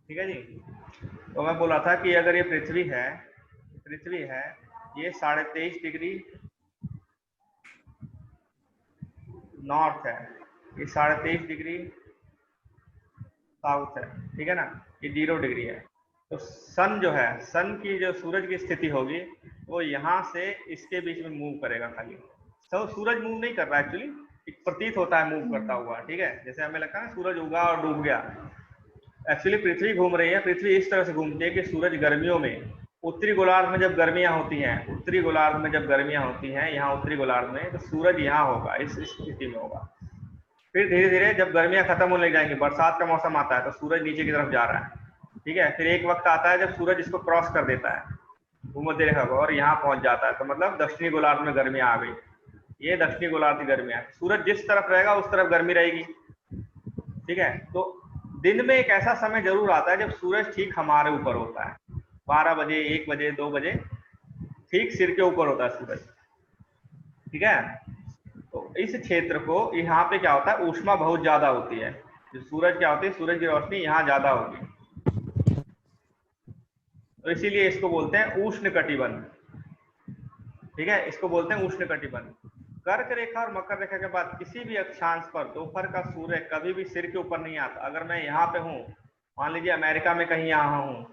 ठीक है जी। तो मैं बोला था कि अगर ये पृथ्वी है ये 23.5 डिग्री नॉर्थ है, ये 23.5 डिग्री साउथ है, ठीक है ना, ये 0 डिग्री है। तो सन जो है, सन की जो सूरज की स्थिति होगी वो यहाँ से इसके बीच में मूव करेगा खाली। तो सूरज मूव नहीं कर रहा है एक्चुअली, प्रतीत होता है मूव करता हुआ, ठीक है, जैसे हमें लगता है ना सूरज उगा और डूब गया। एक्चुअली पृथ्वी घूम रही है, पृथ्वी इस तरह से घूमती है कि सूरज गर्मियों में उत्तरी गोलार्ध में जब गर्मियां होती हैं, उत्तरी गोलार्ध में जब गर्मियां होती हैं यहाँ उत्तरी गोलार्ध में, तो सूरज यहाँ होगा, इस स्थिति में होगा। फिर धीरे धीरे जब गर्मियां खत्म होने लग जाएंगी, बरसात का मौसम आता है, तो सूरज नीचे की तरफ जा रहा है, ठीक है। फिर एक वक्त आता है जब सूरज इसको क्रॉस कर देता है, भूमध्य रेखा को, और यहाँ पहुंच जाता है, तो मतलब दक्षिणी गोलार्ध में गर्मियां आ गई। ये दक्षिणी गोलार्ध की गर्मियां, सूरज जिस तरफ रहेगा उस तरफ गर्मी रहेगी, ठीक है। तो दिन में एक ऐसा समय जरूर आता है जब सूरज ठीक हमारे ऊपर होता है, 12 बजे, 1 बजे, 2 बजे, ठीक सिर के ऊपर होता है सूरज, ठीक है। तो इस क्षेत्र को यहाँ पे क्या होता है, ऊष्मा बहुत ज्यादा होती है, जो सूरज क्या होती है, सूरज की रोशनी यहाँ ज्यादा होगी, तो इसीलिए इसको बोलते हैं उष्ण कटिबंध, ठीक है, इसको बोलते हैं उष्ण कटिबंध। कर्क रेखा और मकर रेखा के बाद किसी भी अक्षांश पर दोपहर का सूर्य कभी भी सिर के ऊपर नहीं आता। अगर मैं यहाँ पे हूँ, मान लीजिए अमेरिका में कहीं यहाँ हूँ,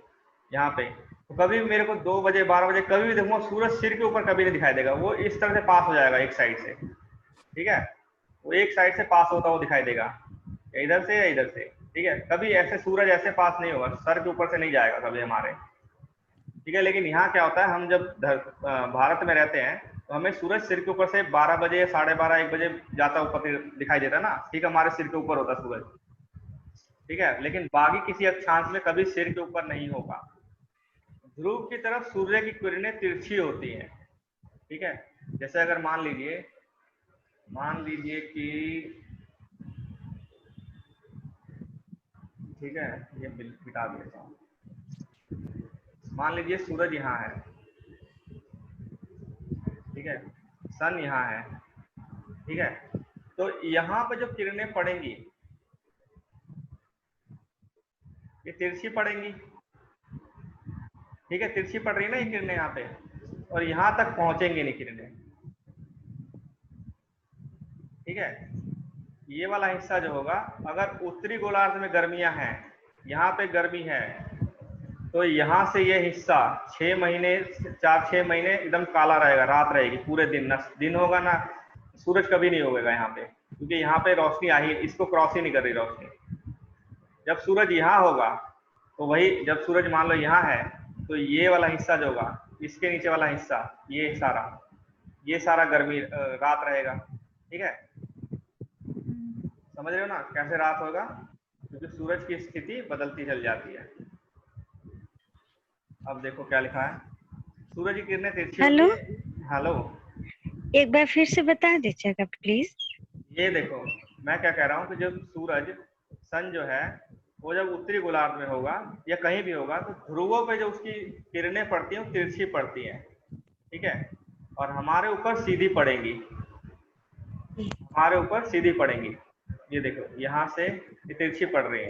यहाँ पे, तो कभी भी मेरे को 2 बजे 12 बजे कभी भी देखूंगा, सूरज सिर के ऊपर कभी नहीं दिखाई देगा, वो इस तरह से पास हो जाएगा एक साइड से, ठीक है, वो एक साइड से पास होता हुआ दिखाई देगा, या इधर से या इधर से, ठीक है। कभी ऐसे सूरज ऐसे पास नहीं होगा, सर के ऊपर से नहीं जाएगा कभी हमारे, ठीक है। लेकिन यहाँ क्या होता है, हम जब भारत में रहते हैं तो हमें सूरज सिर के ऊपर से 12 बजे, 12:30, 1 बजे जाता ऊपर दिखाई देता है ना, ठीक, हमारे सिर के ऊपर होता है सूरज, ठीक है। लेकिन बाकी किसी अक्षांश में कभी सिर के ऊपर नहीं होगा। ध्रुव की तरफ सूर्य की किरणें तिरछी होती हैं, ठीक है। जैसे अगर मान लीजिए कि, ठीक है, ये मिटा देता हूँ, मान लीजिए सूरज यहाँ है, ठीक है, सन यहाँ है, ठीक है। तो यहाँ पे जो किरणें पड़ेंगी ये तिरछी पड़ेंगी, ठीक है, तिरछी पड़ रही है ना ये किरणें यहाँ पे, और यहाँ तक पहुंचेंगे नहीं किरणें, ठीक है। ये वाला हिस्सा जो होगा, अगर उत्तरी गोलार्ध में गर्मियां हैं, यहाँ पे गर्मी है, तो यहाँ से ये हिस्सा 6 महीने, 4-6 महीने एकदम काला रहेगा, रात रहेगी, पूरे दिन ना दिन होगा ना सूरज, कभी नहीं होगा यहाँ पे, क्योंकि यहाँ पे रोशनी आ ही, इसको क्रॉस ही नहीं कर रही रोशनी। जब सूरज यहाँ होगा तो वही, जब सूरज मान लो यहाँ है, तो ये वाला हिस्सा जो होगा, इसके नीचे वाला हिस्सा, ये सारा गर्मी रात रहेगा, ठीक है। समझ रहे हो ना कैसे रात होगा, क्योंकि सूरज की स्थिति बदलती चल जाती है। अब देखो क्या लिखा है, सूरज की किरणें तिरछी होती हेलो, है। हेलो, एक बार फिर से बता दीजिएगा प्लीज। ये देखो मैं क्या कह रहा हूँ कि जब सूरज, सन जो है, वो जब उत्तरी गोलार्ध में होगा या कहीं भी होगा, तो ध्रुवों पे जो उसकी किरणें पड़ती हैं तिरछी पड़ती हैं, ठीक है, और हमारे ऊपर सीधी पड़ेंगी, हमारे ऊपर सीधी पड़ेंगी। ये देखो यहाँ से ये तिरछी पड़ रही है।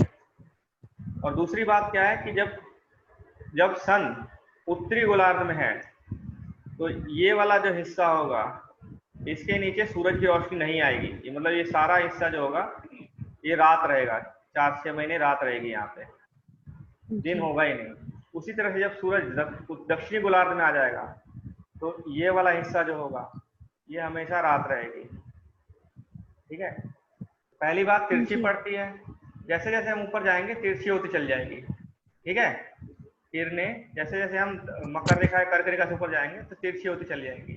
और दूसरी बात क्या है कि जब सन उत्तरी गोलार्ध में है, तो ये वाला जो हिस्सा होगा, इसके नीचे सूरज की रोशनी नहीं आएगी, ये मतलब ये सारा हिस्सा जो होगा ये रात रहेगा, 4-6 महीने रात रहेगी, यहाँ पे दिन होगा ही नहीं। उसी तरह से जब सूरज दक्षिणी गोलार्ध में आ जाएगा, तो ये वाला हिस्सा जो होगा ये हमेशा रात रहेगी, ठीक है। पहली बात तिरछी जी। पड़ती है, जैसे जैसे हम ऊपर जाएंगे तिरछी होती चल जाएगी, ठीक है। किरणें जैसे जैसे हम मकर रेखा, कर्क रेखा से ऊपर जाएंगे तो तिरछी होती चल जाएंगी,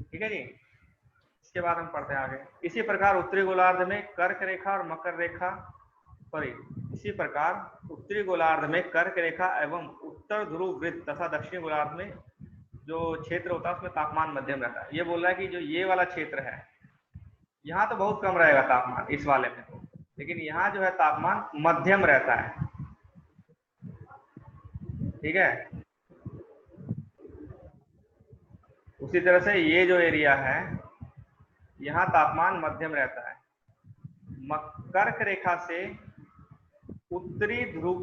ठीक है जी। इसके बाद हम पढ़ते हैं आगे। इसी प्रकार उत्तरी गोलार्ध में कर्क रेखा और मकर रेखा, सॉरी, इसी प्रकार उत्तरी गोलार्ध में कर्क रेखा एवं उत्तर ध्रुव वृत्त तथा दक्षिणी गोलार्ध में जो क्षेत्र होता है उसमें तापमान मध्यम रहता है। ये बोल रहा है कि जो ये वाला क्षेत्र है, यहाँ तो बहुत कम रहेगा तापमान इस वाले में तो, लेकिन यहाँ जो है तापमान मध्यम रहता है, ठीक है। उसी तरह से ये जो एरिया है यहाँ तापमान मध्यम रहता है। कर्क रेखा से उत्तरी ध्रुव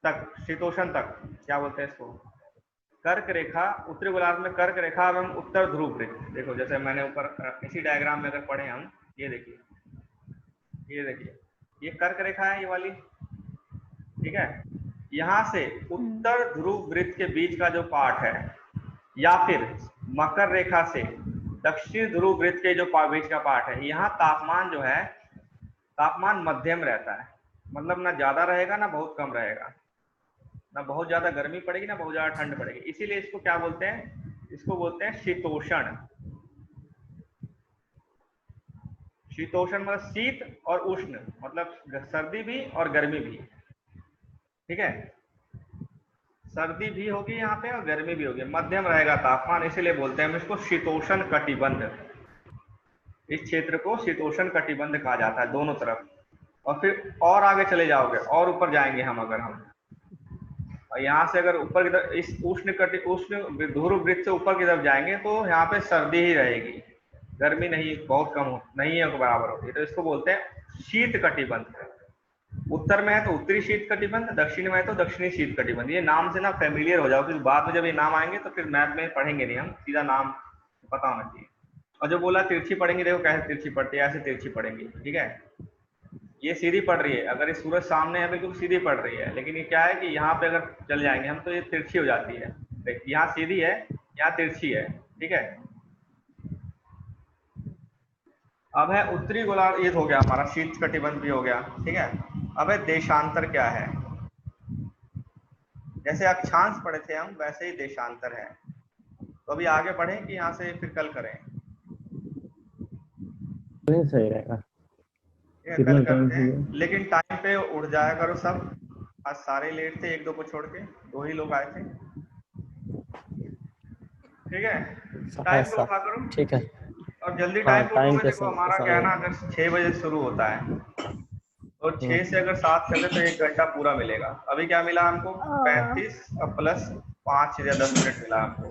तक, शीतोष्ण तक, क्या बोलते हैं इसको, कर्क रेखा, उत्तरी गोलार्ध में कर्क रेखा एवं उत्तर ध्रुव वृत्त। देखो जैसे मैंने ऊपर इसी डायग्राम में अगर पढ़े हम, ये देखिए, ये देखिए, ये कर्क रेखा है ये वाली, ठीक है। यहाँ से उत्तर ध्रुव वृत्त के बीच का जो पार्ट है, या फिर मकर रेखा से दक्षिण ध्रुव वृत्त के जो बीच का पार्ट है, यहाँ तापमान जो है, तापमान मध्यम रहता है, मतलब ना ज्यादा रहेगा ना बहुत कम रहेगा, ना बहुत ज्यादा गर्मी पड़ेगी ना बहुत ज्यादा ठंड पड़ेगी। इसीलिए इसको क्या बोलते हैं, इसको बोलते हैं शीतोष्ण। शीतोष्ण मतलब शीत और उष्ण, मतलब सर्दी भी और गर्मी भी, ठीक है। सर्दी भी होगी यहाँ पे और गर्मी भी होगी, मध्यम रहेगा तापमान, इसीलिए बोलते हैं हम इसको शीतोष्ण कटिबंध। इस क्षेत्र को शीतोष्ण कटिबंध कहा जाता है दोनों तरफ। और फिर और आगे चले जाओगे और ऊपर जाएंगे हम, अगर हम और यहाँ से अगर ऊपर की तरफ इस उष्ण ध्रुव वृत्त से ऊपर की तरफ जाएंगे तो यहाँ पे सर्दी ही रहेगी, गर्मी नहीं, बहुत कम नहीं है, बराबर होती है। तो इसको बोलते हैं शीत कटिबंध। उत्तर में है तो उत्तरी शीत कटिबंध, दक्षिण में है तो दक्षिणी शीत कटिबंध। ये नाम से ना फेमिलियर हो जाओ, क्योंकि बाद में जब ये नाम आएंगे तो फिर मैथ में पढ़ेंगे नहीं हम, सीधा नाम पता होना चाहिए। और जो बोला तिरछी पढ़ेंगे, देखो कैसे तिरछी पड़ती है, ऐसे तिरछी पड़ेंगी, ठीक है। ये सीधी पड़ रही है, अगर ये सूरज सामने है बिल्कुल सीधी पड़ रही है, लेकिन ये क्या है कि यहाँ पे अगर चल जाएंगे हम तो ये तिरछी हो जाती है। यहाँ सीधी है, यहाँ तिरछी है, ठीक है। अब है उत्तरी गोलार्ध, ये हो गया हमारा शीत कटिबंध भी हो गया, ठीक है। अब है देशांतर क्या है। जैसे अक्षांश पढ़े थे हम, वैसे ही देशांतर है। तो अभी आगे बढ़ें कि यहाँ से फिर कल करें, सही रहेगा। कल करते हैं, लेकिन टाइम पे उठ जाया करो सब। आज सारे लेट थे, एक दो को छोड़ के, 2 ही लोग आए थे, ठीक है। टाइम पे उठा करो, ठीक है। और जल्दी टाइम पे उठोगे। देखो हमारा क्या है ना, अगर 6 बजे शुरू होता है तो 6 से अगर 7 चले तो 1 घंटा पूरा मिलेगा। अभी क्या मिला हमको, 35 और प्लस 5 या 10 मिनट मिला हमको,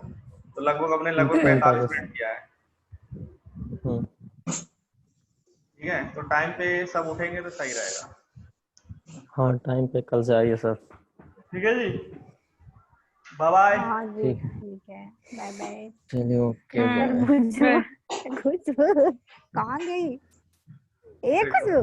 तो लगभग अपने लगभग 45 मिनट किया है, ठीक है। तो टाइम पे सब उठेंगे तो सही रहेगा। हाँ, टाइम पे कल से आइए सर। ठीक है जी, बाय बाय। हाँ जी, ठीक है, बाय बाय। चलिए, ओके बाय। खुशबू कहाँ गई? ए खुशबू।